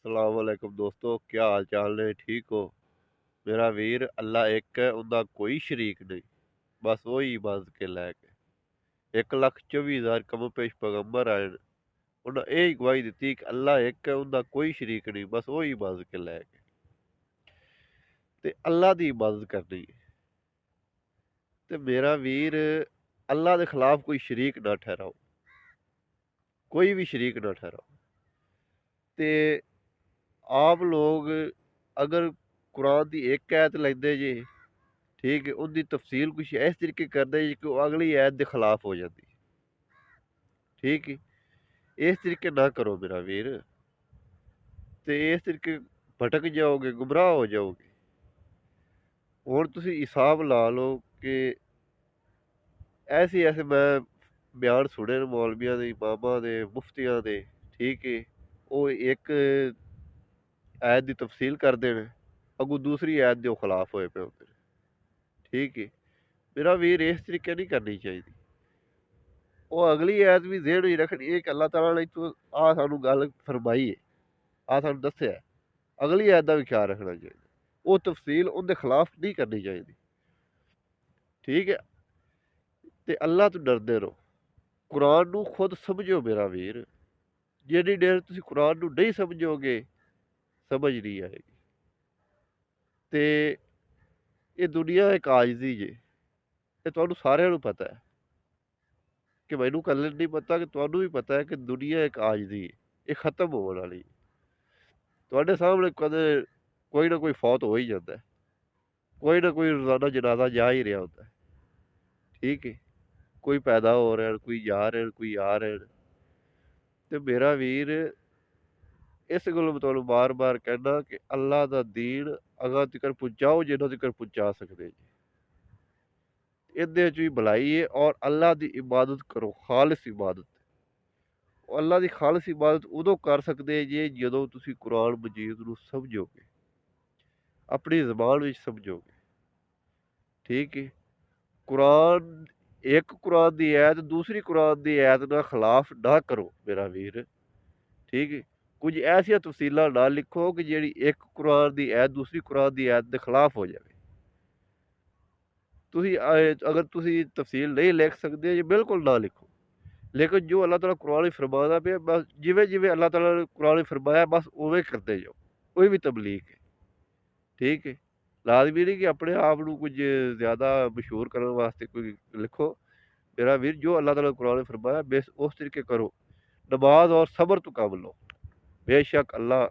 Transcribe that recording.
अस्सलाम वालेकुम दोस्तों, क्या हाल चाल ने? ठीक हो? मेरा वीर, अल्लाह एक है, उनका कोई शरीक नहीं। बस वही इबादत के लायक है। 1,24,000 कम पेश पैगंबर आए ने, उन्हें यही गवाही दी कि अल्लाह एक है, उनका कोई शरीक नहीं, बस वही इबादत के लायक है। ते अल्लाह दी इबादत करनी है। ते मेरा वीर, अल्लाह के खिलाफ कोई शरीक ना ठहराओ, कोई भी शरीक ना ठहराओ। ते आप लोग अगर कुरान की एक आयत लेंदे जे, ठीक है, उनकी तफसील कुछ इस तरीके करते जी कि वो अगली आयत के खिलाफ हो जाती। ठीक है, इस तरीके ना करो मेरा वीर। तो इस तरीके भटक जाओगे, गुमराह हो जाओगे। हुण तुसी हिसाब ला लो कि ऐसे ऐसे मैं बयान सुने ने मौलवियां दे, इमामां दे, मुफ्तियां दे। ठीक है, वो एक आयत की तफसील करते हैं, अगू दूसरी आयत के खिलाफ होए पे होंदे ने। ठीक है, मेरा वीर इस तरीके नहीं करनी चाहिए। वो अगली ऐत भी जेहन ही रखनी है कि अल्लाह ताला ने तू आ सानू गल फरमाई है, आ सानू दस्सिया है। अगली ऐत का भी ख्याल रखना चाहिए। वो तफसील उनके खिलाफ नहीं करनी चाहिए। ठीक है, ते अल्लाह तो डरदे रहो। कुरान नू खुद समझो मेरा वीर। जिन्नी देर तुसी कुरान नू नहीं समझोगे, समझ नहीं आएगी। ते ये दुनिया एक आजजी जे, ये तुहानू सारिਆਂ ਨੂੰ पता है कि मैनू कल्ले नहीं पता, कि तुहानू भी पता है कि दुनिया एक आजजी है, ये खत्म होने वाली है। ਤੁਹਾਡੇ ਸਾਹਮਣੇ ਕਦੇ ਕੋਈ ਨਾ ਕੋਈ ਫੌਤ ਹੋ ਹੀ ਜਾਂਦਾ ਹੈ, ਕੋਈ ਨਾ ਕੋਈ ਰੋਜ਼ਾਨਾ ਜਨਾਜ਼ਾ ਜਾ ਹੀ ਰਿਹਾ ਹੁੰਦਾ ਹੈ। ਠੀਕ ਹੈ, ਕੋਈ ਪੈਦਾ ਹੋ ਰਿਹਾ, ਕੋਈ ਜਾ ਰਿਹਾ, ਕੋਈ ਆ ਰਿਹਾ। ਤੇ ਮੇਰਾ ਵੀਰ, ਇਸ ਗੱਲੋਂ ਮੈਂ ਤੁਹਾਨੂੰ ਬਾਰ-ਬਾਰ ਕਹਿਣਾ ਕਿ ਅੱਲਾ ਦਾ ਦੀਨ ਅਗਾਂਹ ਤੀਕਰ ਪਹੁੰਚਾਓ, ਜਿੰਨਾ ਤੀਕਰ ਪਹੁੰਚਾ ਸਕਦੇ ਜੀ। ਇਹਦੇ 'ਚ ਵੀ ਭਲਾਈ ਹੈ, ਔਰ ਅੱਲਾ ਦੀ ਇਬਾਦਤ ਕਰੋ, ਖਾਲਿਸ ਇਬਾਦਤ। ਉਹ ਅੱਲਾ ਦੀ ਖਾਲਿਸ ਇਬਾਦਤ ਉਦੋਂ ਕਰ ਸਕਦੇ ਜੇ ਜਦੋਂ ਤੁਸੀਂ ਕੁਰਾਨ ਮਜੀਦ ਨੂੰ ਸਮਝੋਗੇ, ਆਪਣੀ ਜ਼ਬਾਨ ਵਿੱਚ ਸਮਝੋਗੇ। ठीक है, कुरान एक कुरान दी ऐत दूसरी कुरान दी ऐत ना खिलाफ ना करो मेरा वीर। ठीक है, कुछ ऐसिया तफसीलां ना लिखो कि जेह्ड़ी एक कुरान दी ऐत दूसरी कुरान दी ऐत दे खिलाफ हो जाए। तुसी अगर तुसी तफसील नहीं लिख सकदे जे बिल्कुल ना लिखो, लेकिन जो अल्लाह ताला कुरान च फरमांदा पिया, बस जिवें जिवें अल्लाह ताला ने कुरान च फरमाया बस उवें करदे जाओ। कोई भी तबलीग है। ठीक है, लाजमी नहीं कि अपने आप ਨੂੰ कुछ ज़्यादा मशहूर करने वास्ते कोई लिखो। मेरा वीर, जो अल्लाह ताला ने कुरान में फरमाया बेस उस तरीके करो। नमाज और सब्र तो काम लो। बेशक अल्लाह